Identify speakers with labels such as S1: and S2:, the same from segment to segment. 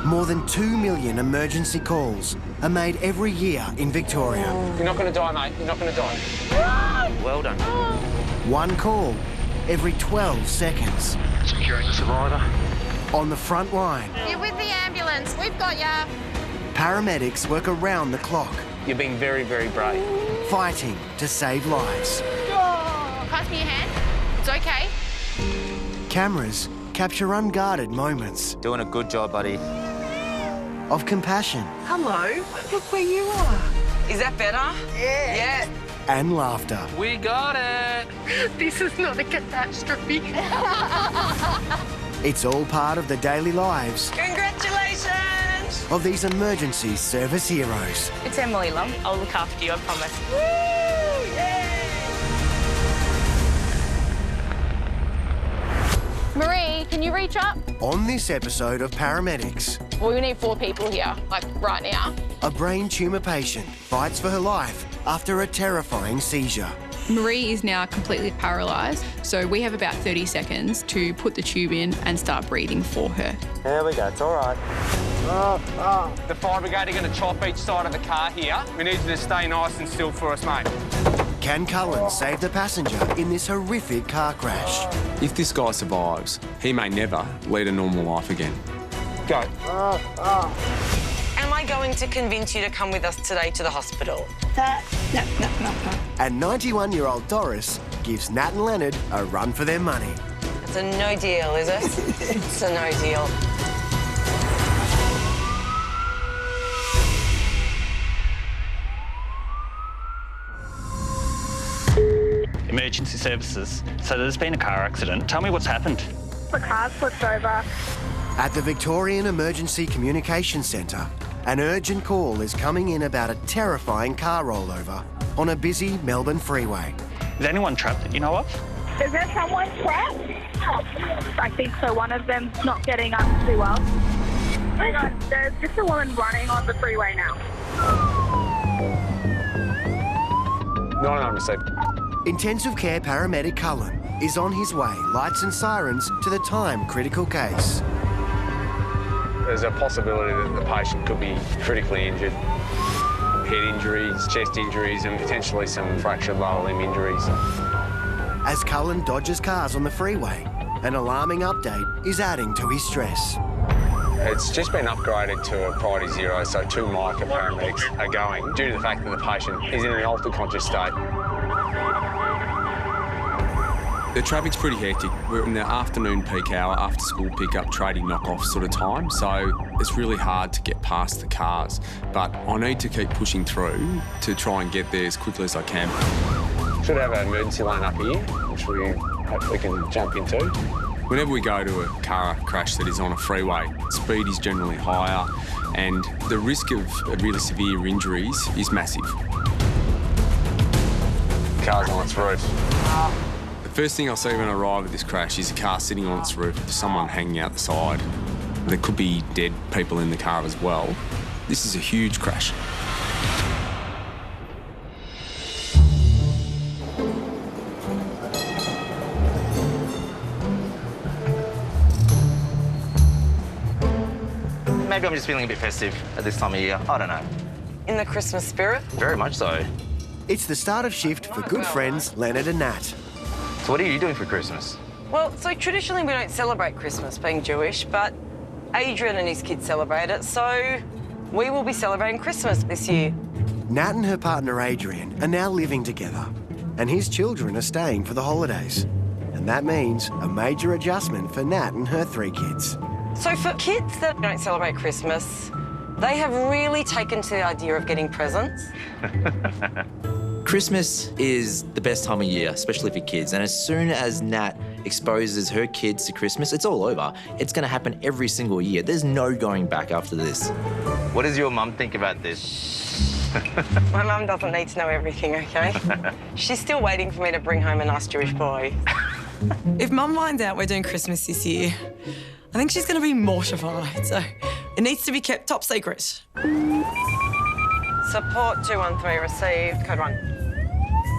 S1: More than 2 million emergency calls are made every year in Victoria.
S2: You're not going to die, mate. You're not going to die.
S3: Well done.
S1: One call every 12 seconds.
S3: Securing the survivor.
S1: On the front line,
S4: You're with the ambulance. We've got ya.
S1: paramedics work around the clock,
S2: You're being very, very brave.
S1: fighting to save lives.
S4: Pass me your hand. It's okay.
S1: Cameras capture unguarded moments
S3: Doing a good job, buddy.
S1: of compassion
S5: Hello, look where you are.
S6: Is that better?
S5: Yeah.
S1: and laughter.
S2: We got it.
S5: This is not a catastrophe.
S1: It's all part of the daily lives
S6: Congratulations!
S1: of these emergency service heroes.
S7: It's Emily Lum. I'll look after you, I promise.
S4: Marie, can you reach up?
S1: On this episode of Paramedics,
S4: Well, we need 4 people here, like right now.
S1: a brain tumour patient fights for her life after a terrifying seizure.
S8: Marie is now completely paralysed, so we have about 30 seconds to put the tube in and start breathing for her.
S3: There we go, it's all right.
S2: The fire brigade are going to chop each side of the car here. We need you to stay nice and still for us, mate.
S1: Can Cullen save the passenger in this horrific car crash?
S9: If this guy survives, he may never lead a normal life again.
S2: Go.
S6: Am I going to convince you to come with us today to the hospital?
S5: No.
S1: And 91-year-old Doris gives Nat and Leonard a run for their money.
S6: It's a no deal, is it? It's a no deal.
S3: Emergency services. So there's been a car accident. Tell me what's happened.
S10: The car's flipped over.
S1: At the Victorian Emergency Communication Centre, an urgent call is coming in about a terrifying car rollover on a busy Melbourne freeway.
S3: Is anyone trapped that you know of?
S10: Is there someone trapped? I think so. One of them's not getting up too well. Hang on, there's just a woman running on the freeway now.
S2: 9 received.
S1: Intensive care paramedic Cullen is on his way, lights and sirens, to the time-critical case.
S2: There's a possibility that the patient could be critically injured. Head injuries, chest injuries, and potentially some fractured lower limb injuries.
S1: As Cullen dodges cars on the freeway, an alarming update is adding to his stress.
S2: It's just been upgraded to a priority 0, so 2 Micah paramedics are going due to the fact that the patient is in an altered conscious state.
S9: The traffic's pretty hectic. We're in the afternoon peak hour, after school pickup, trading knockoff sort of time, so it's really hard to get past the cars. But I need to keep pushing through to try and get there as quickly as I can.
S2: Should have an emergency lane up here, which we hopefully can jump into.
S9: Whenever we go to a car crash that is on a freeway, speed is generally higher and the risk of really severe injuries is massive.
S2: Car's on its roof.
S9: The first thing I see when I arrive at this crash is a car sitting on its roof with someone hanging out the side. There could be dead people in the car as well. This is a huge crash.
S3: Maybe I'm just feeling a bit festive at this time of year. I don't know.
S6: In the Christmas spirit?
S3: Very much so.
S1: It's the start of shift for good friends Leonard and Nat.
S3: So what are you doing for Christmas?
S6: Well, so traditionally we don't celebrate Christmas, being Jewish, but Adrian and his kids celebrate it, so we will be celebrating Christmas this year.
S1: Nat and her partner Adrian are now living together, and his children are staying for the holidays. And that means a major adjustment for Nat and her 3 kids.
S6: So for kids that don't celebrate Christmas, they have really taken to the idea of getting presents.
S11: Christmas is the best time of year, especially for kids. And as soon as Nat exposes her kids to Christmas, it's all over. It's going to happen every single year. There's no going back after this.
S3: What does your mum think about this?
S6: My mum doesn't need to know everything, OK? She's still waiting for me to bring home a nice Jewish boy.
S5: If Mum finds out we're doing Christmas this year, I think she's going to be mortified, so it needs to be kept top secret.
S6: Support 213 received, code 1.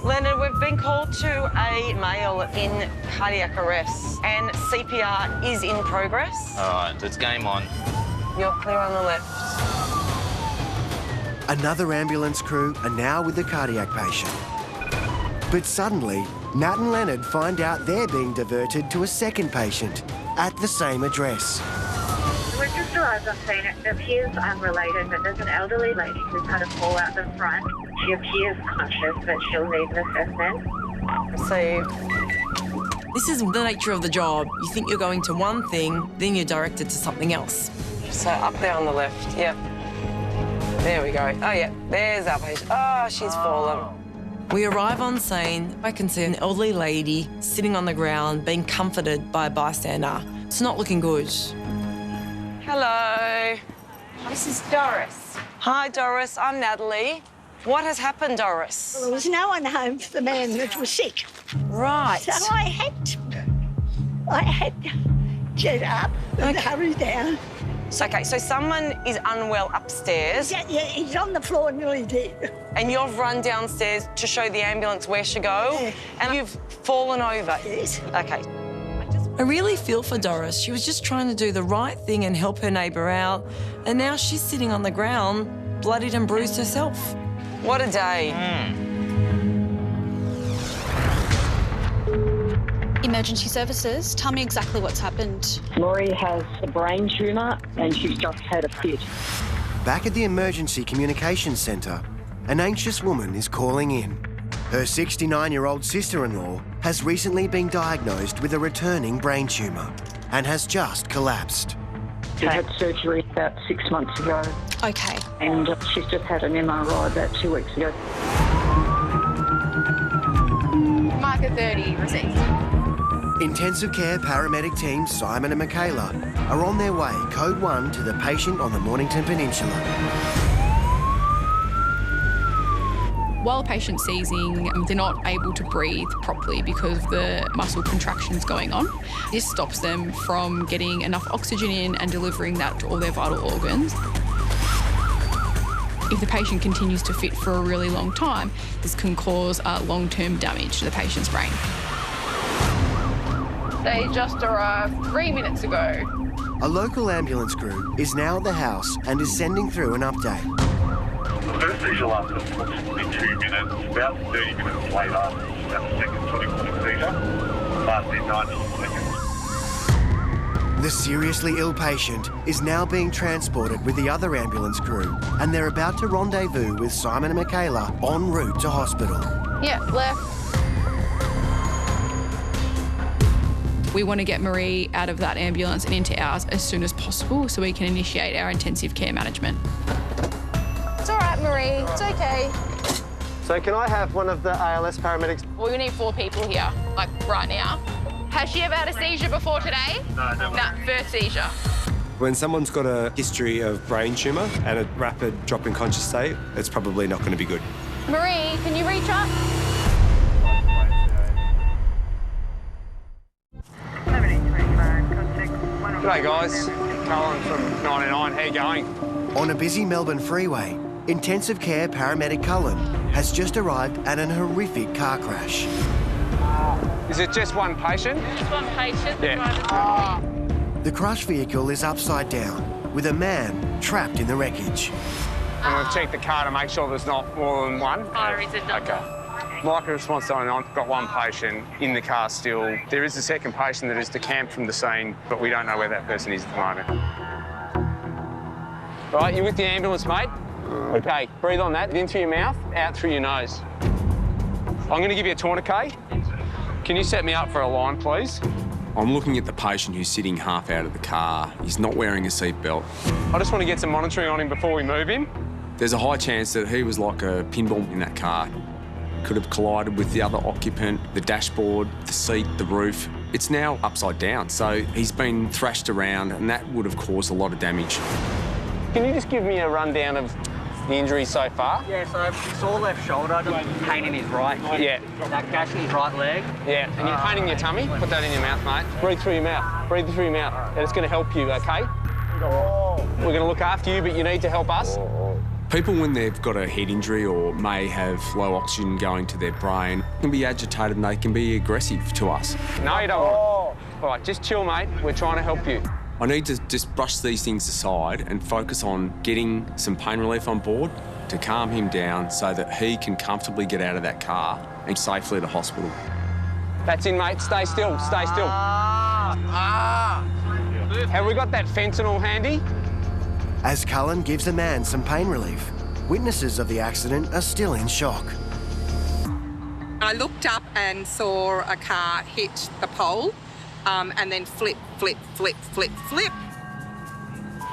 S6: Leonard, we've been called to a male in cardiac arrest and CPR is in progress.
S3: All right, it's game on.
S6: You're clear on the left.
S1: Another ambulance crew are now with the cardiac patient. But suddenly, Nat and Leonard find out they're being diverted to a second patient at the same address.
S10: We've just arrived on scene. It appears unrelated, but there's an elderly lady who's had a fall out the front. She appears conscious, but she'll need an assessment.
S6: Received.
S5: This is the nature of the job. You think you're going to one thing, then you're directed to something else.
S6: So up there on the left, yep. There we go. Oh, yeah, there's our patient. Oh, she's fallen.
S5: We arrive on scene. I can see an elderly lady sitting on the ground being comforted by a bystander. It's not looking good.
S6: Hello.
S7: This is Doris.
S6: Hi, Doris. I'm Natalie. What has happened, Doris?
S12: Well, there was no one home for the man that was sick.
S6: Right.
S12: So I had to get up and hurry down.
S6: Okay, so someone is unwell upstairs.
S12: Yeah, he's on the floor nearly dead.
S6: And you've run downstairs to show the ambulance where to go?
S12: Yeah.
S6: And you've fallen over?
S12: Yes.
S6: Okay.
S5: I really feel for Doris. She was just trying to do the right thing and help her neighbour out, and now she's sitting on the ground, bloodied and bruised herself.
S6: What a day.
S13: Emergency services, tell me exactly what's happened.
S14: Laurie has a brain tumour and she's just had a fit.
S1: Back at the Emergency Communications Centre, an anxious woman is calling in. Her 69-year-old sister-in-law has recently been diagnosed with a returning brain tumour and has just collapsed.
S14: She had surgery about 6 months ago.
S13: Okay.
S14: And she's just had an MRI about 2 weeks ago.
S4: Marker 30, received.
S1: Intensive care paramedic teams Simon and Michaela are on their way, code 1, to the patient on the Mornington Peninsula.
S8: While a patient's seizing, they're not able to breathe properly because of the muscle contractions going on. This stops them from getting enough oxygen in and delivering that to all their vital organs. If the patient continues to fit for a really long time, this can cause long-term damage to the patient's brain.
S4: They just arrived 3 minutes ago.
S1: A local ambulance crew is now at the house and is sending through an update.
S15: The first seizure lasted approximately 2 minutes. About 30 minutes later, about the second tonic seizure lasted 90 seconds.
S1: The seriously ill patient is now being transported with the other ambulance crew, and they're about to rendezvous with Simon and Michaela en route to hospital.
S4: Yeah, left.
S8: We want to get Marie out of that ambulance and into ours as soon as possible so we can initiate our intensive care management.
S4: It's all right, Marie. It's okay.
S16: So can I have one of the ALS paramedics?
S4: Well, we need 4 people here, like right now. Has she ever had a seizure before today?
S15: No, never.
S4: No, first seizure.
S17: When someone's got a history of brain tumour and a rapid drop in conscious state, it's probably not going to be good.
S4: Marie, can you reach up?
S2: G'day guys, Colin from 99, how you going?
S1: On a busy Melbourne freeway, intensive care paramedic Cullen has just arrived at an horrific car crash.
S2: Is it just one patient?
S7: Just one patient.
S2: Yeah.
S1: The crushed vehicle is upside down, with a man trapped in the wreckage.
S2: And we've checked the car to make sure there's not more than one.
S7: Fire is a double.
S2: Okay. Like a response to 99, I've got one patient in the car still. There is a second patient that is decamped from the scene, but we don't know where that person is at the moment. Right, you with the ambulance, mate? Okay, breathe on that, in through your mouth, out through your nose. I'm going to give you a tourniquet. Can you set me up for a line, please?
S9: I'm looking at the patient who's sitting half out of the car. He's not wearing a seatbelt.
S2: I just want to get some monitoring on him before we move him.
S9: There's a high chance that he was like a pinball in that car. Could have collided with the other occupant, the dashboard, the seat, the roof. It's now upside down, so he's been thrashed around and that would have caused a lot of damage.
S2: Can you just give me a rundown of the injuries so far?
S18: Yeah, so sore left shoulder, pain in his right.
S2: Yeah.
S18: That gash in his right leg.
S2: Yeah, and you're pain in your tummy? Put that in your mouth, mate. Breathe through your mouth. Breathe through your mouth. And it's going to help you, OK? We're going to look after you, but you need to help us.
S9: People, when they've got a head injury or may have low oxygen going to their brain, can be agitated and they can be aggressive to us.
S2: No, you don't want. All right, just chill, mate. We're trying to help you.
S9: I need to just brush these things aside and focus on getting some pain relief on board to calm him down so that he can comfortably get out of that car and safely to hospital.
S2: That's in, mate. Stay still, stay still. Have we got that fentanyl handy?
S1: As Cullen gives the man some pain relief, witnesses of the accident are still in shock.
S19: I looked up and saw a car hit the pole and then flip, flip, flip, flip, flip.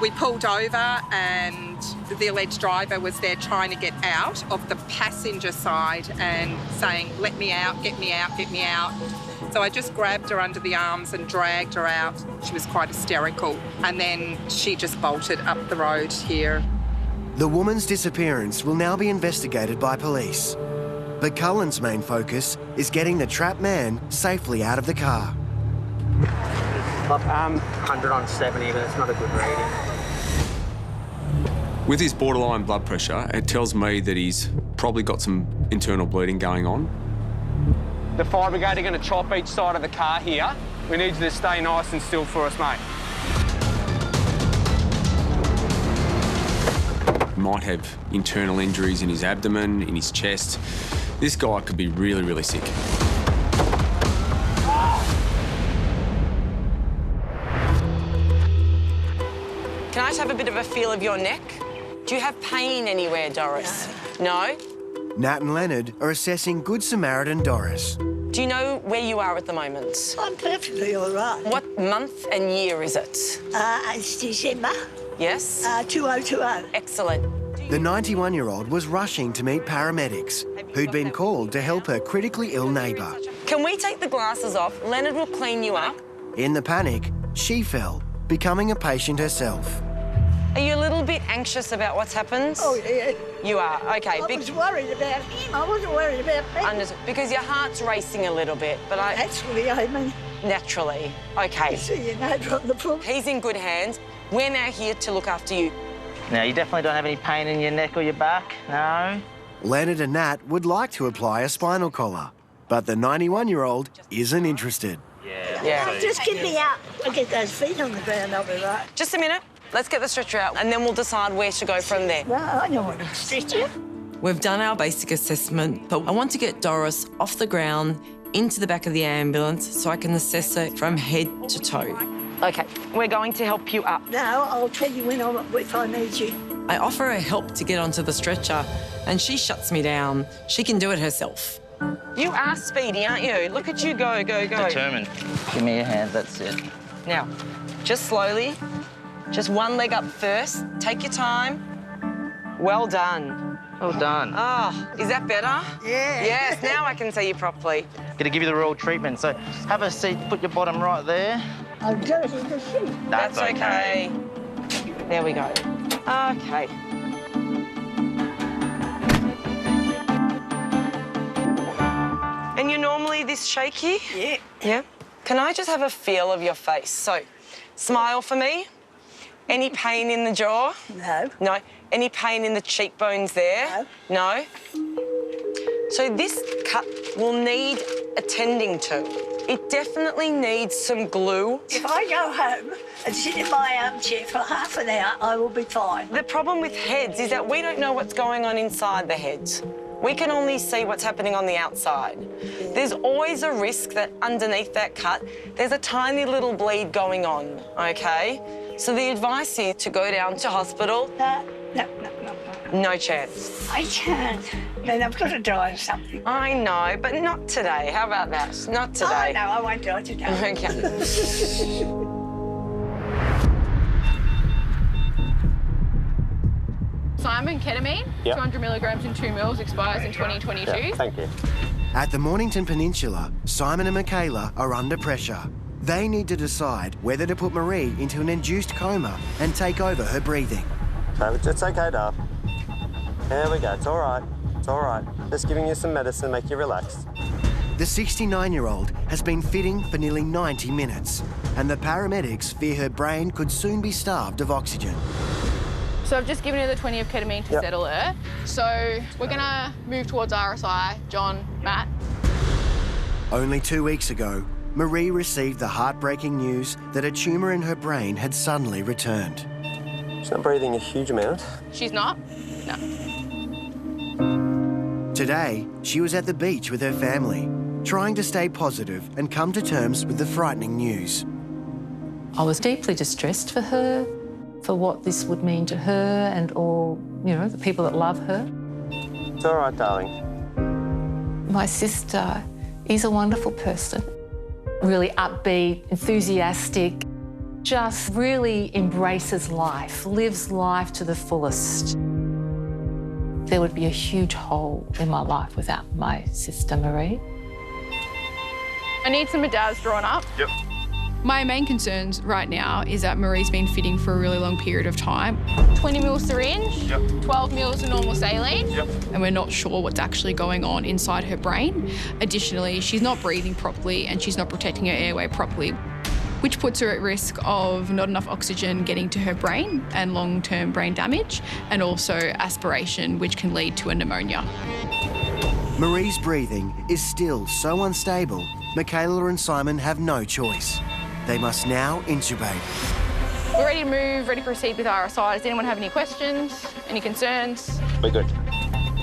S19: We pulled over and the alleged driver was there trying to get out of the passenger side and saying, let me out, get me out, get me out. So I just grabbed her under the arms and dragged her out. She was quite hysterical. And then she just bolted up the road here.
S1: The woman's disappearance will now be investigated by police. But Cullen's main focus is getting the trapped man safely out of the car.
S18: 100 on 70, but it's not a good reading.
S9: With his borderline blood pressure, it tells me that he's probably got some internal bleeding going on.
S2: The fire brigade are going to chop each side of the car here. We need you to stay nice and still for us, mate.
S9: He might have internal injuries in his abdomen, in his chest. This guy could be really, really sick.
S6: Can I just have a bit of a feel of your neck? Do you have pain anywhere, Doris? No?
S1: Nat and Leonard are assessing Good Samaritan Doris.
S6: Do you know where you are at the moment?
S12: I'm perfectly all right.
S6: What month and year is it?
S12: It's December.
S6: Yes?
S12: 2020.
S6: Excellent.
S1: The 91-year-old was rushing to meet paramedics, who'd been called to help her critically ill neighbour.
S6: Can we take the glasses off? Leonard will clean you up.
S1: In the panic, she fell, becoming a patient herself.
S6: Are you a little bit anxious about what's happened?
S12: Oh, yeah.
S6: You are? OK.
S12: I was worried about him. I wasn't worried about me.
S6: Because your heart's racing a little bit, but I...
S12: Naturally, I mean.
S6: Naturally. OK.
S12: See your neighbour on the floor.
S6: He's in good hands. We're now here to look after you.
S20: Now, you definitely don't have any pain in your neck or your back? No?
S1: Leonard and Nat would like to apply a spinal collar, but the 91-year-old isn't interested.
S6: Yeah.
S12: Just get me out. I'll get those feet on the ground, I'll be right.
S6: Just a minute. Let's get the stretcher out and then we'll decide where to go from there.
S12: Well, I know what a stretcher.
S5: We've done our basic assessment, but I want to get Doris off the ground into the back of the ambulance so I can assess her from head to toe.
S6: OK, we're going to help you up.
S12: No, I'll tell you if I need you.
S5: I offer her help to get onto the stretcher and she shuts me down. She can do it herself.
S6: You are speedy, aren't you? Look at you go, go, go.
S20: Determined. Give me your hand, that's it.
S6: Now, just slowly. Just one leg up first. Take your time. Well done.
S20: Well done.
S6: Oh, is that better?
S12: Yeah.
S6: Yes, now I can see you properly.
S20: Gonna give you the royal treatment. So have a seat, put your bottom right there.
S12: I'll do it in the seat.
S6: That's okay. There we go. Okay. And you're normally this shaky?
S12: Yeah.
S6: Yeah? Can I just have a feel of your face? So, smile for me. Any pain in the jaw?
S12: No.
S6: No. Any pain in the cheekbones there?
S12: No.
S6: No? So this cut will need attending to. It definitely needs some glue.
S12: If I go home and sit in my armchair for half an hour, I will be fine.
S6: The problem with heads is that we don't know what's going on inside the heads. We can only see what's happening on the outside. There's always a risk that underneath that cut, there's a tiny little bleed going on, OK? So the advice is to go down to hospital.
S12: No.
S6: No chance.
S12: I can't. Then I've got to die of something.
S6: I know, but not today. How about that? Not today.
S12: Oh, no, I won't die today.
S6: OK.
S4: Simon, ketamine, 200 milligrams in 2 mils, expires in 2022.
S16: Yeah, thank you.
S1: At the Mornington Peninsula, Simon and Michaela are under pressure. They need to decide whether to put Marie into an induced coma and take over her breathing.
S16: It's okay, Dave. There we go. It's all right. It's all right. Just giving you some medicine to make you relax.
S1: The 69-year-old has been fitting for nearly 90 minutes, and the paramedics fear her brain could soon be starved of oxygen.
S4: So I've just given her the 20 of ketamine to settle her. So we're going to move towards RSI. John, Matt.
S1: Only 2 weeks ago, Marie received the heartbreaking news that a tumour in her brain had suddenly returned.
S16: She's not breathing a huge amount.
S4: She's not? No.
S1: Today, she was at the beach with her family, trying to stay positive and come to terms with the frightening news.
S21: I was deeply distressed for her, for what this would mean to her and all, you know, the people that love her.
S16: It's all right, darling.
S21: My sister is a wonderful person, really upbeat, enthusiastic, just really embraces life, lives life to the fullest. There would be a huge hole in my life without my sister Marie.
S4: I need some medals drawn up.
S2: Yep.
S8: My main concerns right now is that Marie's been fitting for a really long period of time.
S4: 20 mil syringe,
S2: Yep.
S4: 12 mils of normal saline.
S2: Yep.
S8: And we're not sure what's actually going on inside her brain. Additionally, she's not breathing properly and she's not protecting her airway properly, which puts her at risk of not enough oxygen getting to her brain and long-term brain damage, and also aspiration, which can lead to a pneumonia.
S1: Marie's breathing is still so unstable, Michaela and Simon have no choice. They must now intubate.
S4: We're ready to move, ready to proceed with RSI. Does anyone have any questions, any concerns?
S16: We're good.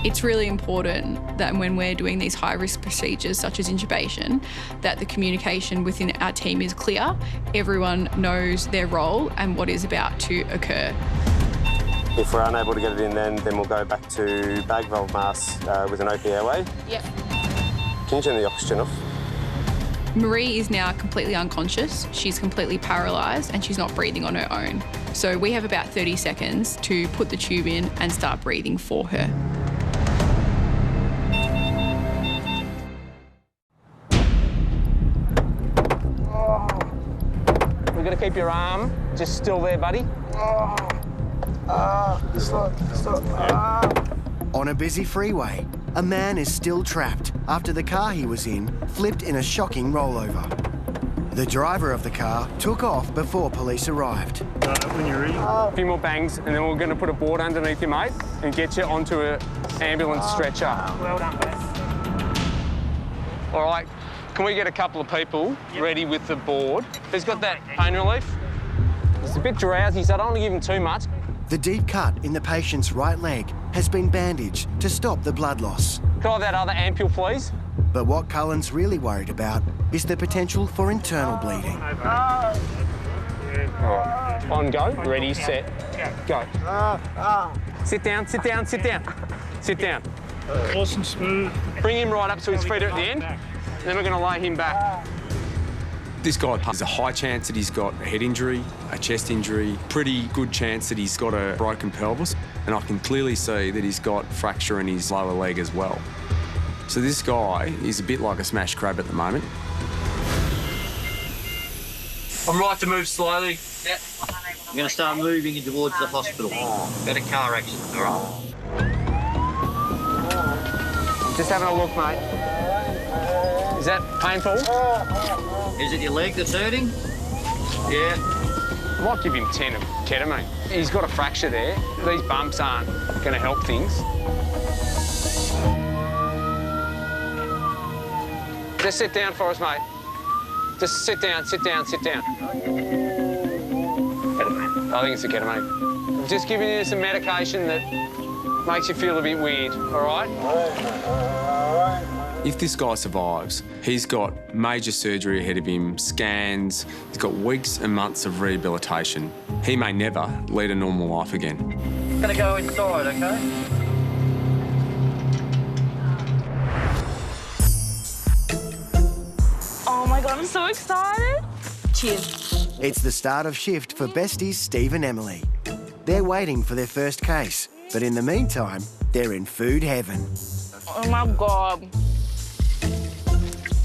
S8: It's really important that when we're doing these high-risk procedures, such as intubation, that the communication within our team is clear. Everyone knows their role and what is about to occur.
S16: If we're unable to get it in then we'll go back to bag valve mask with an open airway.
S4: Yep.
S16: Can you turn the oxygen off?
S8: Marie is now completely unconscious. She's completely paralysed and she's not breathing on her own. So we have about 30 seconds to put the tube in and start breathing for her.
S2: We've got to keep your arm just still there, buddy.
S1: On a busy freeway, a man is still trapped after the car he was in flipped in a shocking rollover. The driver of the car took off before police arrived.
S2: When you're ready. A few more bangs, and then we're going to put a board underneath you, mate, and get you onto an ambulance stretcher.
S18: Well done, mate.
S2: All right, can we get a couple of people ready with the board? Who's got that pain relief? He's a bit drowsy, so I don't want to give him too much.
S1: The deep cut in the patient's right leg has been bandaged to stop the blood loss.
S2: Can I have that other ampule, please?
S1: But what Cullen's really worried about is the potential for internal bleeding.
S2: All right, on go, ready, set, go. Sit down, sit down, sit down. Sit down.
S18: Awesome, smooth.
S2: Bring him right up so his feet are at the end, and then we're going to lay him back.
S9: This guy has a high chance that he's got a head injury, a chest injury, pretty good chance that he's got a broken pelvis, and I can clearly see that he's got fracture in his lower leg as well. So this guy is a bit like a smashed crab at the moment.
S22: I'm right to move slowly. Yep.
S23: I'm going to start moving towards the hospital. Better car accident, all right?
S2: Just having a look, mate. Is that painful?
S23: Is it your leg that's hurting? Yeah.
S2: I might give him 10 of ketamine. He's got a fracture there. These bumps aren't going to help things. Just sit down for us, mate. Just sit down, sit down, sit down. I think it's a ketamine. I'm just giving you some medication that makes you feel a bit weird, all right?
S9: If this guy survives, he's got major surgery ahead of him, scans, he's got weeks and months of rehabilitation. He may never lead a normal life again.
S23: I'm going to go inside, OK?
S4: Oh my God, I'm so excited. Cheers.
S1: It's the start of shift for besties Steve and Emily. They're waiting for their first case, but in the meantime, they're in food heaven.
S4: Oh my God.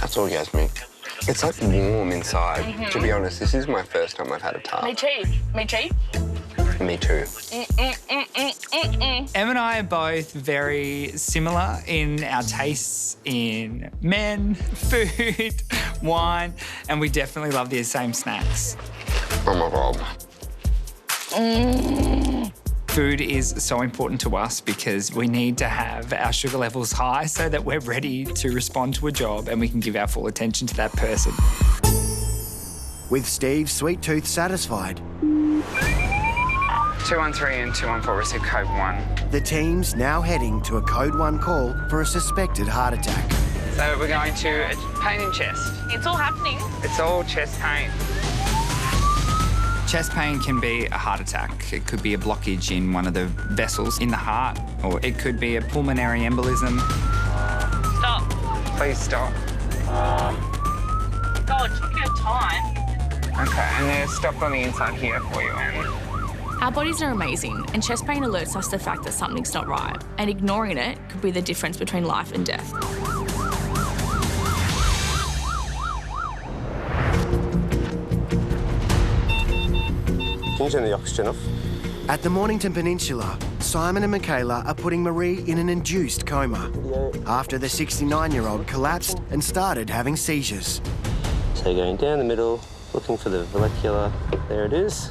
S24: That's orgasmic. It's like warm inside. To be honest, this is my first time I've had a tart.
S4: Me too. Me too.
S24: Me too.
S25: Em and I are both very similar in our tastes in men, food, wine, and we definitely love the same snacks.
S24: Oh my God.
S25: Food is so important to us because we need to have our sugar levels high so that we're ready to respond to a job and we can give our full attention to that person.
S1: With Steve's sweet tooth satisfied,
S3: 213 and 214 receive code 1.
S1: the team's now heading to a Code 1 call for a suspected heart attack.
S3: So we're going to pain in chest.
S7: It's all happening.
S3: It's all chest pain.
S25: Chest pain can be a heart attack. It could be a blockage in one of the vessels in the heart, or it could be a pulmonary embolism.
S7: Stop.
S3: Please stop.
S7: God, you have time.
S3: Okay, and then stop on the inside here for you, Anne.
S10: Our bodies are amazing, and chest pain alerts us to the fact that something's not right, and ignoring it could be the difference between life and death.
S16: Can you turn the oxygen off?
S1: At the Mornington Peninsula, Simon and Michaela are putting Marie in an induced coma after the 69-year-old collapsed and started having seizures.
S16: So going down the middle, looking for the vallecular. There it is.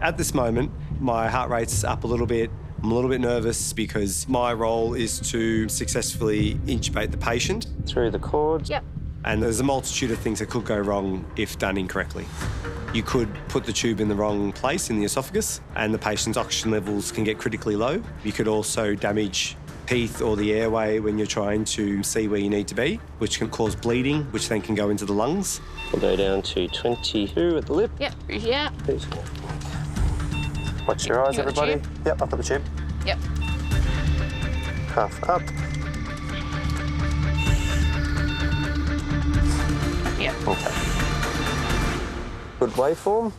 S17: At this moment, my heart rate's up a little bit. I'm a little bit nervous because my role is to successfully intubate the patient.
S16: Through the cord.
S10: Yep.
S17: And there's a multitude of things that could go wrong if done incorrectly. You could put the tube in the wrong place in the esophagus and the patient's oxygen levels can get critically low. You could also damage teeth or the airway when you're trying to see where you need to be, which can cause bleeding, which then can go into the lungs.
S16: We'll go down to 22 at the lip.
S10: Yep. Yeah.
S16: Watch your eyes,
S10: You got the
S16: everybody.
S10: tube?
S16: Yep, I've got the tube.
S10: Yep.
S16: Half up.
S10: Yep.
S16: Okay. Good waveform.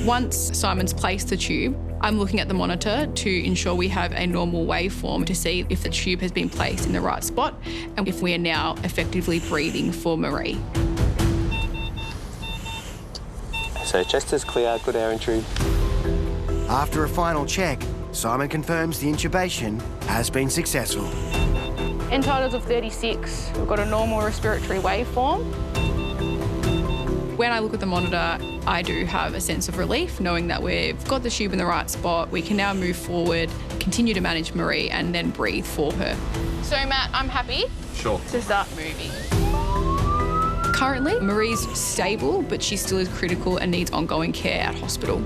S8: Once Simon's placed the tube, I'm looking at the monitor to ensure we have a normal waveform to see if the tube has been placed in the right spot and if we are now effectively breathing for Marie.
S16: So chest is clear, good air entry.
S1: After a final check, Simon confirms the intubation has been successful.
S4: End titles of 36. We've got a normal respiratory waveform.
S8: When I look at the monitor, I do have a sense of relief knowing that we've got the tube in the right spot. We can now move forward, continue to manage Marie and then breathe for her.
S4: So, Matt, I'm happy to start moving.
S8: Currently, Marie's stable, but she still is critical and needs ongoing care at hospital.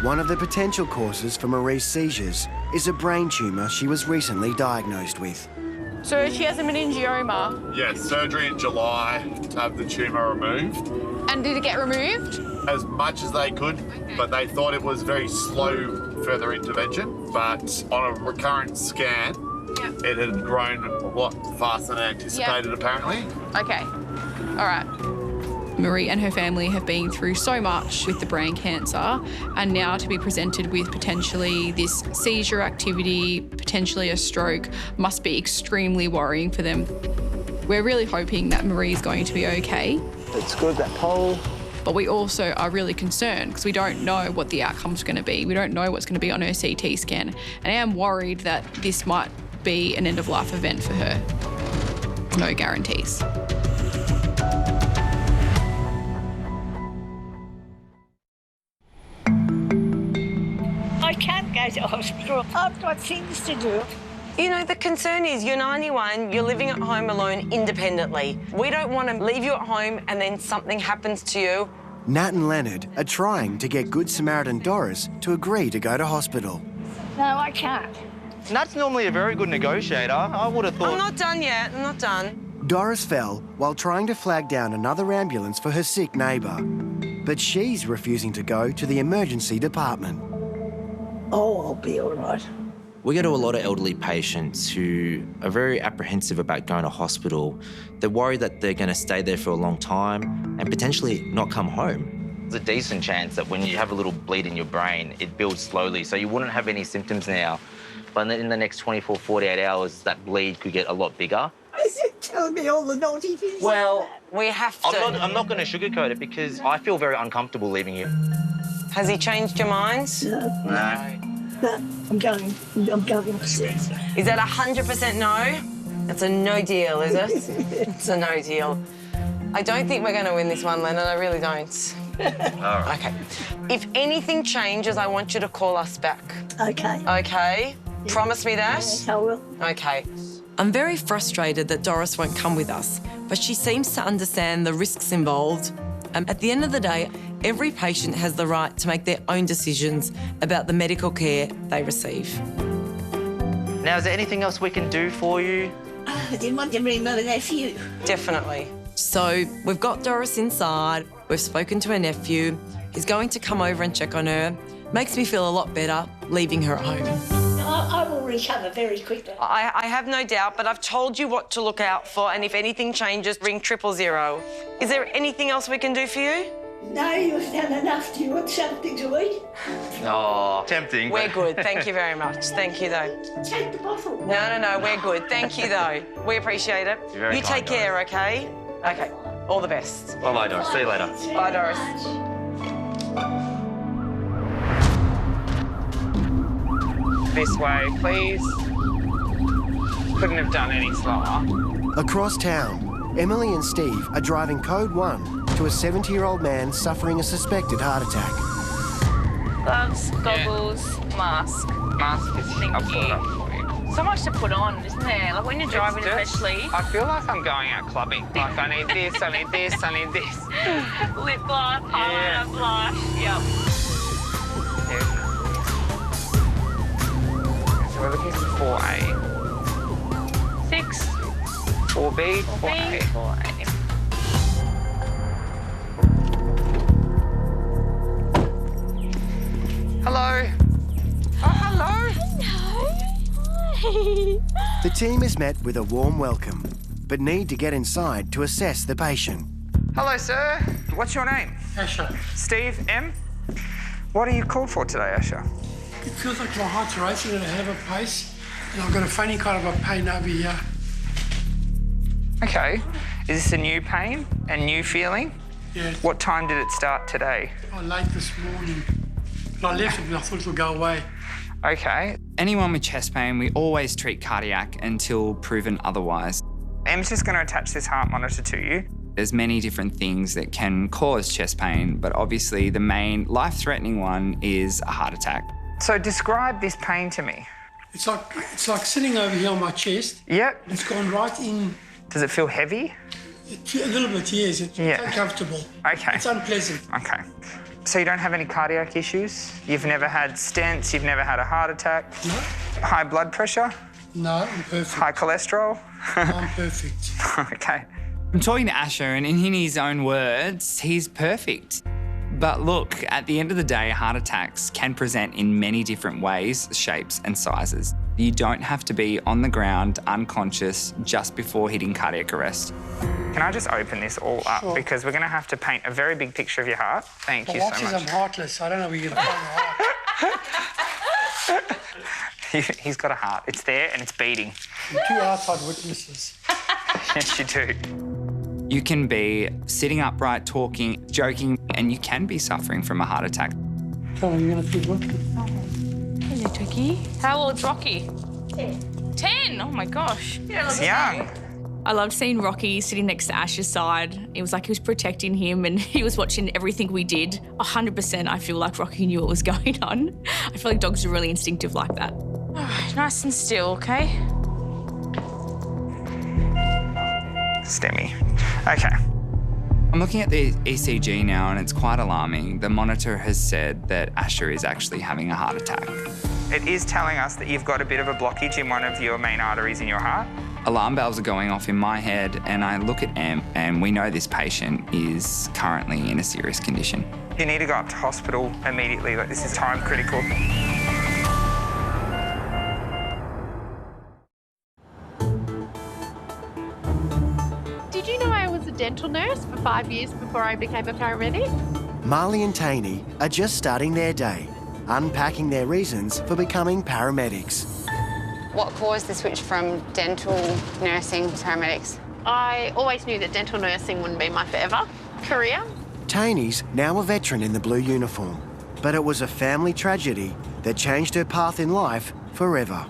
S1: One of the potential causes for Marie's seizures is a brain tumour she was recently diagnosed with.
S4: So she has a meningioma.
S15: Yes, surgery in July to have the tumour removed.
S4: And did it get removed?
S15: As much as they could, but they thought it was very slow further intervention. But on a recurrent scan, it had grown a lot faster than anticipated, apparently.
S4: Okay, all right.
S8: Marie and her family have been through so much with the brain cancer, and now to be presented with potentially this seizure activity, potentially a stroke, must be extremely worrying for them. We're really hoping that Marie's going to be okay.
S16: It's good, that pole.
S8: But we also are really concerned because we don't know what the outcome's going to be. We don't know what's going to be on her CT scan. And I am worried that this might be an end-of-life event for her. No guarantees.
S12: I can't go to hospital. I've got things to do.
S6: You know, the concern is you're 91, you're living at home alone independently. We don't want to leave you at home and then something happens to you.
S1: Nat and Leonard are trying to get Good Samaritan Doris to agree to go to hospital.
S12: No, I can't.
S20: Nat's normally a very good negotiator. I would have thought...
S6: I'm not done yet, I'm not done.
S1: Doris fell while trying to flag down another ambulance for her sick neighbour. But she's refusing to go to the emergency department.
S12: Oh, I'll be all right.
S11: We get to a lot of elderly patients who are very apprehensive about going to hospital. They're worried that they're going to stay there for a long time and potentially not come home.
S20: There's a decent chance that when you have a little bleed in your brain, it builds slowly, so you wouldn't have any symptoms now. But in the next 24, 48 hours, that bleed could get a lot bigger.
S12: Is it telling me all the naughty things?
S20: Well,
S6: we have to.
S20: I'm not going to sugarcoat it because I feel very uncomfortable leaving you.
S6: Has he changed your mind?
S20: No.
S12: No, I'm going upstairs.
S6: Is that 100% no? That's a no deal, is it? It's a no deal. I don't think we're going to win this one, Leonard. I really don't.
S20: All right.
S6: Okay. If anything changes, I want you to call us back.
S12: Okay.
S6: Okay? Yeah. Promise me that?
S12: Yes, I will.
S6: Okay. I'm very frustrated that Doris won't come with us, but she seems to understand the risks involved. And at the end of the day, every patient has the right to make their own decisions about the medical care they receive.
S20: Now, is there anything else we can do for you?
S12: I didn't want to bring my nephew.
S6: Definitely. So we've got Doris inside, we've spoken to her nephew, he's going to come over and check on her. Makes me feel a lot better leaving her at home.
S12: I will recover very quickly.
S6: I have no doubt, but I've told you what to look out for, and if anything changes, ring 000. Is there anything else we can do for you?
S12: No, you've done enough. Do you want something to eat?
S20: Oh, tempting.
S6: We're good, thank you very much. Thank you, though.
S12: Take the bottle.
S6: No, we're good. Thank you, though. We appreciate it.
S20: You're very
S6: you take
S20: kind,
S6: care, OK? OK, all the best.
S20: Bye-bye, Doris. See you later.
S6: Bye, Doris.
S3: This way, please. Couldn't have done any slower.
S1: Across town, Emily and Steve are driving code 1 to a 70-year-old man suffering a suspected heart attack.
S7: Gloves, goggles, mask.
S3: Mask is
S7: Thank you. So much to put on, isn't there? Like when you're driving, especially.
S3: I feel like I'm going out clubbing. Like I need this, I need this, I need this.
S7: Lip gloss, highlighter, blush. Yep.
S3: So we're looking for 4A.
S7: 6.
S3: 4B,
S7: 4A. 4A.
S3: Hello. Oh, hello.
S1: The team is met with a warm welcome, but need to get inside to assess the patient.
S3: Hello, sir. What's your name?
S18: Asher.
S3: Steve M. What are you called for today, Asher?
S18: It feels like my heart's racing at a hell of a pace, and I've got a funny kind of a pain over here.
S3: Okay. Is this a new pain and new feeling?
S18: Yeah.
S3: What time did it start today?
S18: Late this morning. I left it and I thought it would go away.
S3: Okay.
S25: Anyone with chest pain, we always treat cardiac until proven otherwise.
S3: Em's just going to attach this heart monitor to you.
S25: There's many different things that can cause chest pain, but obviously the main life-threatening one is a heart attack.
S3: So describe this pain to me.
S18: It's like sitting over here on my chest.
S3: Yep.
S18: It's gone right in.
S3: Does it feel heavy?
S18: A little bit, yes. It's uncomfortable.
S3: Okay.
S18: It's unpleasant.
S3: Okay. So you don't have any cardiac issues? You've never had stents? You've never had a heart attack?
S18: No.
S3: High blood pressure?
S18: No, I'm perfect.
S3: High cholesterol?
S18: I'm perfect.
S3: Okay.
S25: I'm talking to Asher, and in his own words, he's perfect. But look, at the end of the day, heart attacks can present in many different ways, shapes and sizes. You don't have to be on the ground, unconscious, just before hitting cardiac arrest.
S3: Can I just open this all up?
S18: Sure.
S3: Because we're going to have to paint a very big picture of your heart. Thank you so
S18: Watch
S3: much.
S18: I'm heartless. I don't know where you're going to find my heart.
S3: He's got a heart. It's there and it's beating.
S18: Two outside witnesses.
S3: Yes, you do.
S25: You can be sitting upright, talking, joking, and you can be suffering from a heart attack.
S18: Come on, you're going to feel good.
S7: Hello, Tricky. How old's Rocky? 10. Oh my gosh.
S3: He's young.
S10: I loved seeing Rocky sitting next to Ash's side. It was like he was protecting him and he was watching everything we did. 100% I feel like Rocky knew what was going on. I feel like dogs are really instinctive like that.
S7: Oh, nice and still, okay?
S3: STEMI. Okay.
S25: I'm looking at the ECG now and it's quite alarming. The monitor has said that Asher is actually having a heart attack.
S3: It is telling us that you've got a bit of a blockage in one of your main arteries in your heart.
S25: Alarm bells are going off in my head and I look at Em and we know this patient is currently in a serious condition.
S3: You need to go up to hospital immediately. Like, this is time critical.
S5: Did you know I was a dental nurse for 5 years before I became a paramedic?
S1: Marley and Taney are just starting their day, unpacking their reasons for becoming paramedics.
S13: What caused the switch from dental nursing to paramedics?
S5: I always knew that dental nursing wouldn't be my forever career.
S1: Taney's now a veteran in the blue uniform, but it was a family tragedy that changed her path in life forever.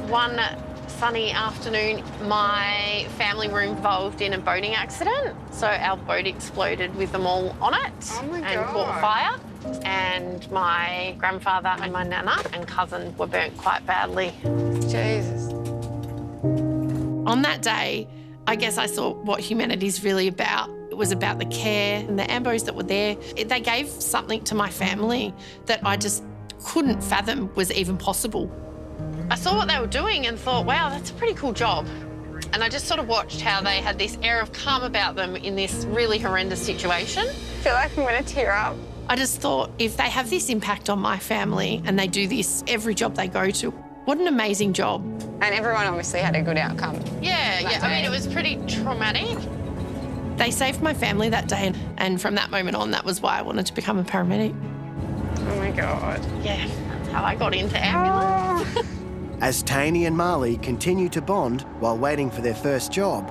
S5: One sunny afternoon, my family were involved in a boating accident. So our boat exploded with them all on it and caught fire. And my grandfather and my nana and cousin were burnt quite badly.
S13: Jesus.
S2: On that day, I guess I saw what humanity's really about. It was about the care and the ambos that were there. They gave something to my family that I just couldn't fathom was even possible.
S5: I saw what they were doing and thought, wow, that's a pretty cool job. And I just sort of watched how they had this air of calm about them in this really horrendous situation.
S13: I feel like I'm going to tear up.
S2: I just thought, if they have this impact on my family and they do this every job they go to, what an amazing job.
S13: And everyone obviously had a good outcome.
S5: Yeah. I mean, it was pretty traumatic.
S2: They saved my family that day, and from that moment on, that was why I wanted to become a paramedic.
S13: Oh my God.
S5: Yeah, that's how I got into ambulance.
S1: As Taney and Marley continue to bond while waiting for their first job,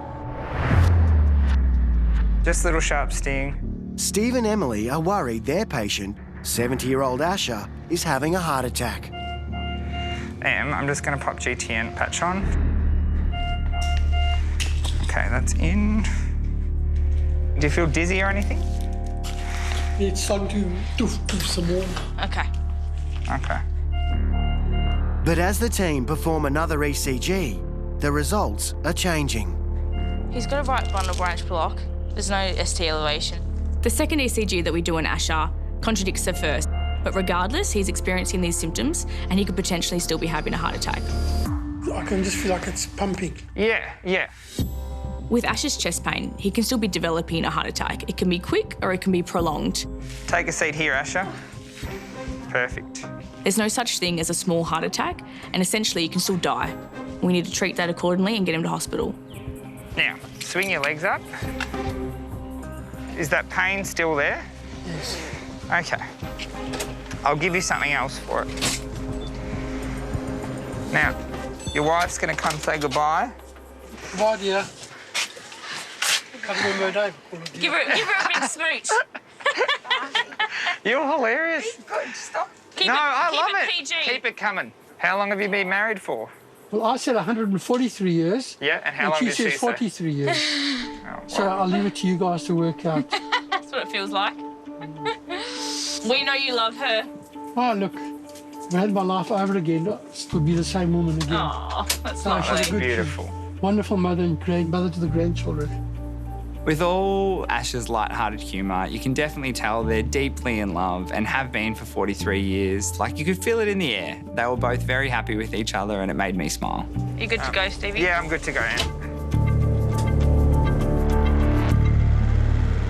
S3: Just a little sharp sting.
S1: Steve and Emily are worried their patient, 70-year-old Asher, is having a heart attack.
S3: I'm just going to pop GTN patch on. Okay, that's in. Do you feel dizzy or anything?
S18: It's starting to some more.
S10: Okay.
S3: Okay.
S1: But as the team perform another ECG, the results are changing.
S10: He's got a right bundle branch block. There's no ST elevation. The second ECG that we do in Asher contradicts the first, but regardless, he's experiencing these symptoms and he could potentially still be having a heart attack.
S18: I can just feel like it's pumping.
S3: Yeah.
S10: With Asher's chest pain, he can still be developing a heart attack. It can be quick or it can be prolonged.
S3: Take a seat here, Asher. Perfect.
S10: There's no such thing as a small heart attack, and essentially you can still die. We need to treat that accordingly and get him to hospital.
S3: Now, swing your legs up. Is that pain still there?
S18: Yes.
S3: Okay. I'll give you something else for it. Now, your wife's going to come say goodbye.
S18: Goodbye, dear. Can't remember her name.
S10: Give her a big smooch.
S3: You're hilarious.
S10: Good, stop.
S3: I love it.
S10: PG.
S3: Keep it coming. How long have you been married for?
S18: Well, I said 143 years.
S3: Yeah, and how long
S18: she
S3: did she
S18: says
S3: say?
S18: 43 years. So I'll leave it to you guys to work out.
S10: That's what it feels like. We know you love her.
S18: Oh, look. If I had my life over again, it would be the same woman again.
S10: Oh, that's
S18: No, she's a good,
S3: beautiful.
S18: Wonderful mother and grandmother to the grandchildren.
S25: With all Asher's light-hearted humour, you can definitely tell they're deeply in love and have been for 43 years. Like, you could feel it in the air. They were both very happy with each other and it made me smile.
S10: You good to go, Stevie?
S3: Yeah, I'm good to go,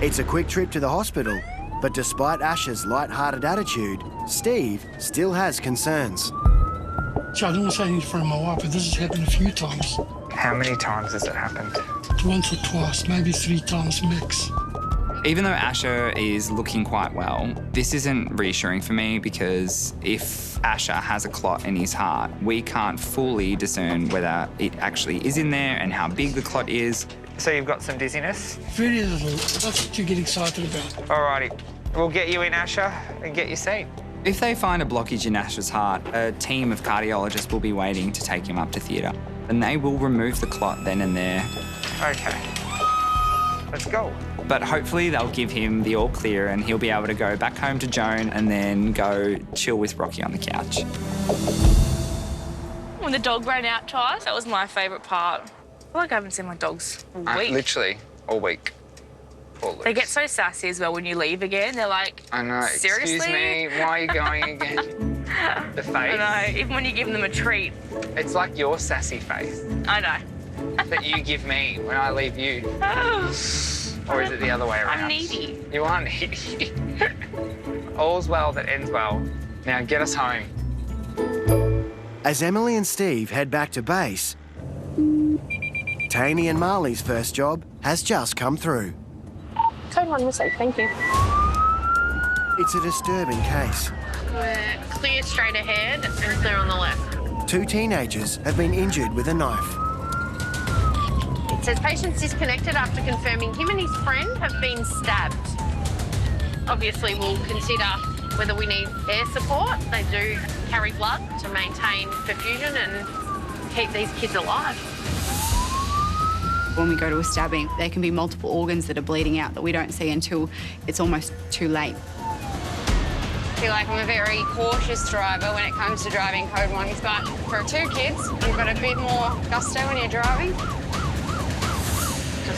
S1: It's a quick trip to the hospital, but despite Asher's light-hearted attitude, Steve still has concerns.
S18: So I don't want to say anything in front of my wife, but this has happened a few times.
S3: How many times has it happened?
S18: Once or twice, maybe 3 times max.
S25: Even though Asher is looking quite well, this isn't reassuring for me because if Asher has a clot in his heart, we can't fully discern whether it actually is in there and how big the clot is.
S3: So you've got some dizziness?
S18: Very little. That's what you get excited about.
S3: Alrighty. We'll get you in, Asher, and get you seen.
S25: If they find a blockage in Asher's heart, a team of cardiologists will be waiting to take him up to theatre. And they will remove the clot then and there.
S3: Okay. Let's go.
S25: But hopefully they'll give him the all clear and he'll be able to go back home to Joan and then go chill with Rocky on the couch.
S10: When the dog ran out to us, that was my favourite part. I feel like I haven't seen my dogs all week.
S24: Literally, all week.
S10: They get so sassy as well when you leave again. They're like,
S3: I know.
S10: seriously?
S3: Excuse me, why are you going again? The face.
S10: I know, even when you give them a treat.
S3: It's like your sassy face
S10: I know.
S3: that you give me when I leave you. Or is it the other way around?
S10: I'm needy.
S3: You are needy. All's well that ends well. Now get us home.
S1: As Emily and Steve head back to base, Taney and Marley's first job has just come through.
S5: Code 1 missing, thank you.
S1: It's a disturbing case.
S5: We're clear straight ahead and clear on the left.
S1: 2 teenagers have been injured with a knife.
S5: It says patients disconnected after confirming him and his friend have been stabbed. Obviously, we'll consider whether we need air support. They do carry blood to maintain perfusion and keep these kids alive.
S14: When we go to a stabbing, there can be multiple organs that are bleeding out that we don't see until it's almost too late.
S13: I feel like I'm a very cautious driver when it comes to driving Code 1. But for 2 kids, you've got a bit more gusto when you're driving.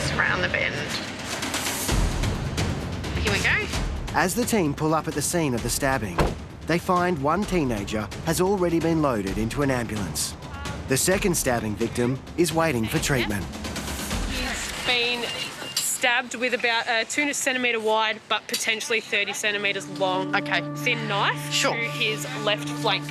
S5: just round the bend. Here we go.
S1: As the team pull up at the scene of the stabbing, they find one teenager has already been loaded into an ambulance. The second stabbing victim is waiting for treatment.
S9: He's been stabbed with about a 2 centimetre wide but potentially 30 centimetres long thin knife to his left flank.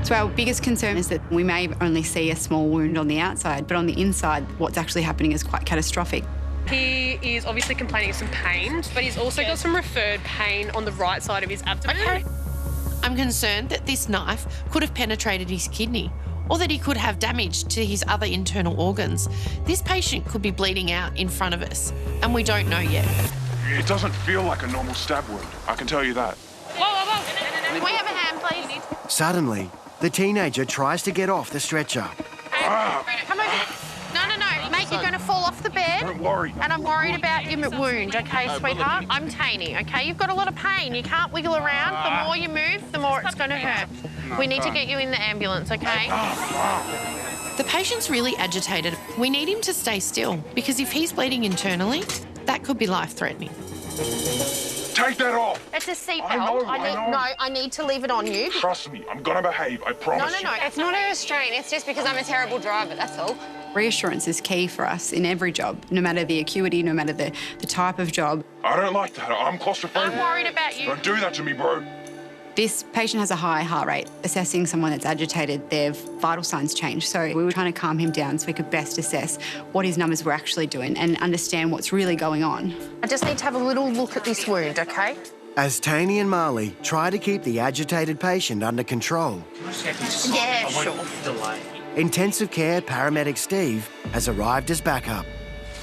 S14: So our biggest concern is that we may only see a small wound on the outside, but on the inside, what's actually happening is quite catastrophic.
S9: He is obviously complaining of some pain, but he's also got some referred pain on the right side of his abdomen.
S2: Okay. I'm concerned that this knife could have penetrated his kidney or that he could have damage to his other internal organs. This patient could be bleeding out in front of us, and we don't know yet.
S19: It doesn't feel like a normal stab wound, I can tell you that.
S9: Whoa, whoa, whoa.
S5: Can we have a hand, please?
S1: Suddenly, the teenager tries to get off the stretcher.
S5: Come over. No. Mate, you're going to fall off the bed.
S19: Don't worry.
S5: And I'm worried about your wound, okay, sweetheart? I'm Taney, okay? You've got a lot of pain. You can't wiggle around. The more you move, the more it's going to hurt. We need to get you in the ambulance, okay?
S2: The patient's really agitated. We need him to stay still because if he's bleeding internally, that could be life-threatening.
S19: Take that off.
S5: It's a seatbelt.
S19: I know.
S5: I need to leave it on you.
S19: Trust me, I'm gonna behave, I promise.
S5: No.
S13: It's not a restraint. It's just because I'm a terrible driver, that's all.
S14: Reassurance is key for us in every job, no matter the acuity, no matter the type of job.
S19: I don't like that. I'm claustrophobic.
S5: I'm worried about you.
S19: Don't do that to me, bro.
S14: This patient has a high heart rate. Assessing someone that's agitated, their vital signs change. So we were trying to calm him down so we could best assess what his numbers were actually doing and understand what's really going on.
S5: I just need to have a little look at this wound, okay?
S1: As Taney and Marley try to keep the agitated patient under control,
S5: Yeah, sure.
S1: intensive care paramedic Steve has arrived as backup.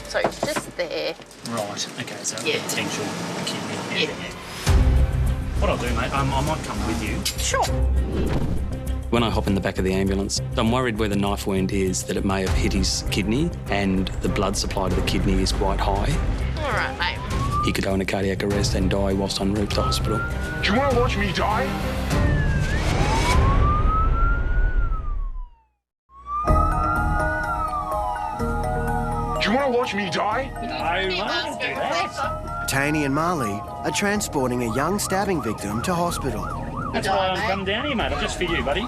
S5: So just there.
S21: Right, okay, so
S5: Yeah.
S21: potential kidney.
S5: Yeah.
S21: What I'll do, mate, I might come with you.
S5: Sure.
S21: When I hop in the back of the ambulance, I'm worried where the knife wound is, that it may have hit his kidney, and the blood supply to the kidney is quite high.
S5: All right, mate.
S21: He could go into cardiac arrest and die whilst en route to hospital.
S19: Do you want to watch me die? Do you want to watch me die?
S1: Taney and Marley are transporting a young stabbing victim to hospital.
S21: That's why I'm coming down here, mate. Just for you, buddy.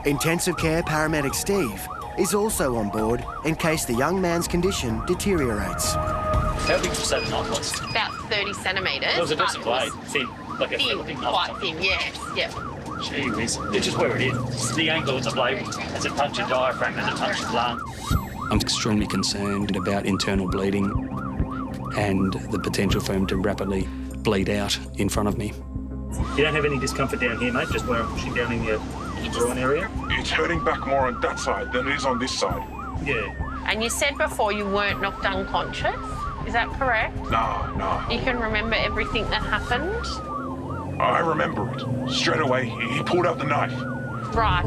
S1: Intensive care paramedic Steve is also on board in case the young man's condition deteriorates.
S21: How big did you say the knife was?
S5: About 30 centimetres.
S21: It was a decent blade. Thin. Like a
S5: Thin, quite thin, yes. Yep.
S21: Gee whiz. It's just where it is. The angle of the blade. As it punches your diaphragm, as it punches your lung. I'm extremely concerned about internal bleeding and the potential for him to rapidly bleed out in front of me. You don't have any discomfort down here, mate, just where I'm pushing down in your groin area?
S19: It's hurting back more on that side than it is on this side.
S21: Yeah.
S5: And you said before you weren't knocked unconscious. Is that correct?
S19: No.
S5: You can remember everything that happened?
S19: I remember it. Straight away, he pulled out the knife.
S5: Right.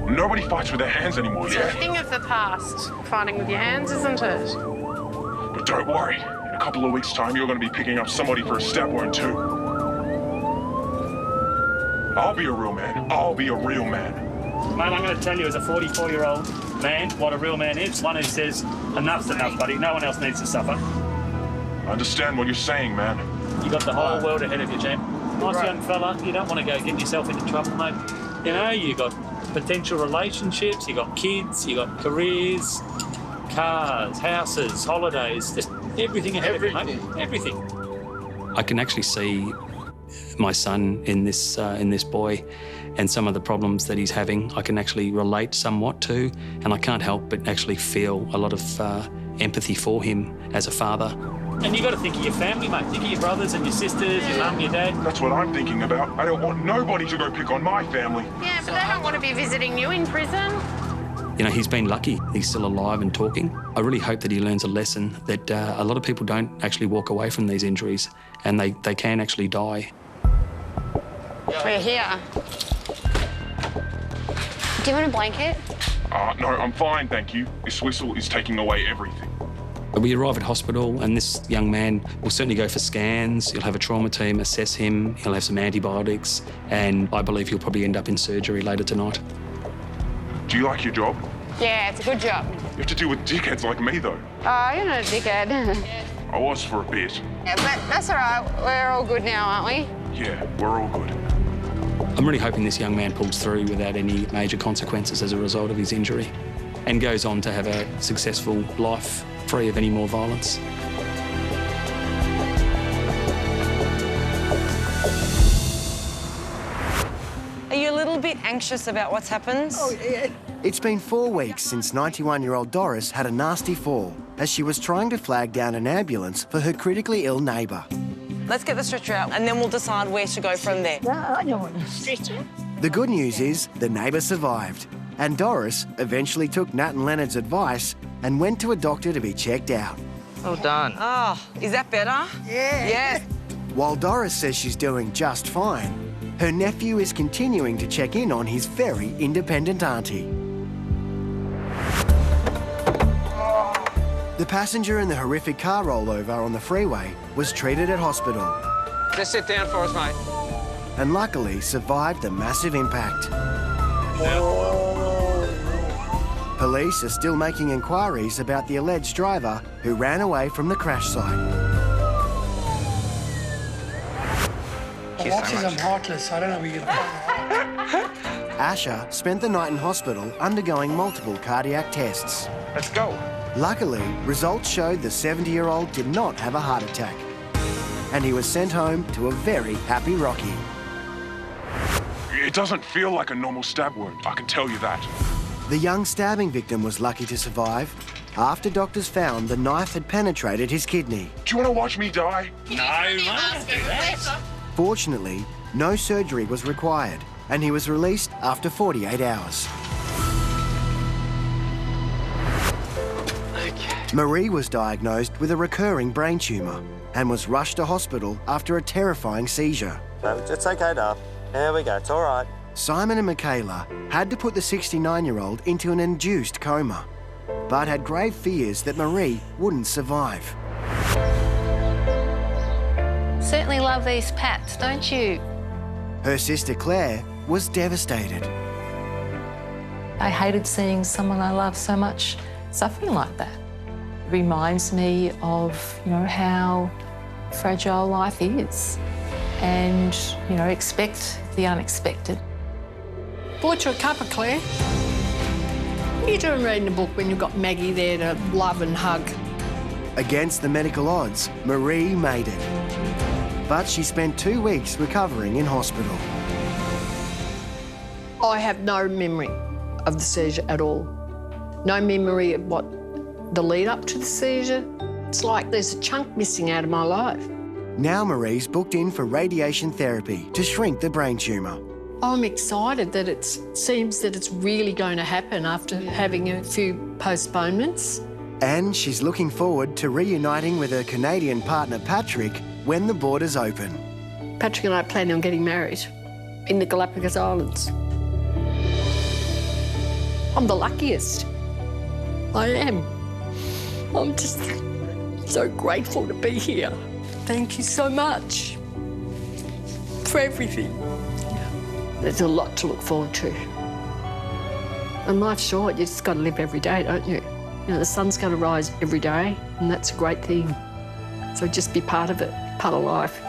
S19: Nobody fights with their hands anymore,
S5: It's
S19: yeah?
S5: a thing of the past, fighting with your hands, isn't it?
S19: But don't worry. In a couple of weeks' time, you're going to be picking up somebody for a stab wound too. I'll be a real man. I'll be a real man.
S21: Mate, I'm going to tell you as a 44-year-old man what a real man is. One who says, enough's enough, buddy. No one else needs to suffer.
S19: I understand what you're saying, man.
S21: You got the whole world ahead of you, champ. Nice young fella. You don't want to go get yourself into trouble, mate. You know, you got potential relationships, you got kids, you got careers, cars, houses, holidays, just everything ahead of you, mate. Everything. I can actually see my son in this boy and some of the problems that he's having. I can actually relate somewhat to, and I can't help but actually feel a lot of empathy for him as a father. And you got to think of your family, mate. Think of your brothers and your sisters, your mum, your dad.
S19: That's what I'm thinking about. I don't want nobody to go pick on my family.
S5: Yeah, but they don't want to be visiting you in prison.
S21: You know, he's been lucky. He's still alive and talking. I really hope that he learns a lesson that a lot of people don't actually walk away from these injuries, and they can actually die.
S13: We're here. Do you want a blanket?
S19: No, I'm fine, thank you. This whistle is taking away everything.
S21: We arrive at hospital and this young man will certainly go for scans. You'll have a trauma team assess him. He'll have some antibiotics, and I believe he'll probably end up in surgery later tonight.
S19: Do you like your job?
S13: Yeah, it's a good job.
S19: You have to deal with dickheads like me, though.
S13: Oh, you're not a dickhead.
S19: I was for a bit.
S13: Yeah, but that's all right. We're all good now, aren't we?
S19: Yeah, we're all good.
S4: I'm really hoping this young man pulls through without any major consequences as a result of his injury and goes on to have a successful life free of any more violence.
S6: Are you a little bit anxious about what's happened?
S1: Oh, yeah. It's been 4 weeks since 91-year-old Doris had a nasty fall as she was trying to flag down an ambulance for her critically ill neighbour.
S6: Let's get the stretcher out and then we'll decide where to go from there.
S12: No, I don't want a stretcher.
S1: The good news is the neighbour survived, and Doris eventually took Nat and Leonard's advice and went to a doctor to be checked out.
S20: Well done.
S6: Oh, is that better?
S12: Yeah.
S6: Yes.
S1: While Doris says she's doing just fine, her nephew is continuing to check in on his very independent auntie. The passenger in the horrific car rollover on the freeway was treated at hospital.
S15: Just sit down for us, mate.
S1: And luckily survived the massive impact. Police are still making inquiries about the alleged driver who ran away from the crash site.
S18: I'm heartless. I don't know where you're going.
S1: Asher spent the night in hospital undergoing multiple cardiac tests.
S3: Let's go.
S1: Luckily, results showed the 70-year-old did not have a heart attack, and he was sent home to a very happy Rocky.
S19: It doesn't feel like a normal stab wound, I can tell you that.
S1: The young stabbing victim was lucky to survive after doctors found the knife had penetrated his kidney.
S19: Do you want to watch me die?
S21: No,
S1: Fortunately, no surgery was required, and he was released after 48 hours. Marie was diagnosed with a recurring brain tumour and was rushed to hospital after a terrifying seizure.
S16: It's okay, Dad. There we go, it's all right.
S1: Simon and Michaela had to put the 69-year-old into an induced coma, but had grave fears that Marie wouldn't survive.
S17: Certainly love these pats, don't you?
S1: Her sister Claire was devastated.
S22: I hated seeing someone I love so much suffering like that. It reminds me of, how fragile life is and, expect the unexpected.
S12: Bought you a cuppa, Claire. What are you doing reading a book when you've got Maggie there to love and hug?
S1: Against the medical odds, Marie made it. But she spent 2 weeks recovering in hospital.
S12: I have no memory of the seizure at all. No memory of the lead up to the seizure. It's like there's a chunk missing out of my life.
S1: Now Marie's booked in for radiation therapy to shrink the brain tumour.
S12: I'm excited that it seems that it's really going to happen after having a few postponements.
S1: And she's looking forward to reuniting with her Canadian partner Patrick when the borders open.
S12: Patrick and I are planning on getting married in the Galapagos Islands. I'm the luckiest. I am. I'm just so grateful to be here. Thank you so much for everything. There's a lot to look forward to. And life's short, you just got to live every day, don't you? The sun's going to rise every day, and that's a great thing. So just be part of it, part of life.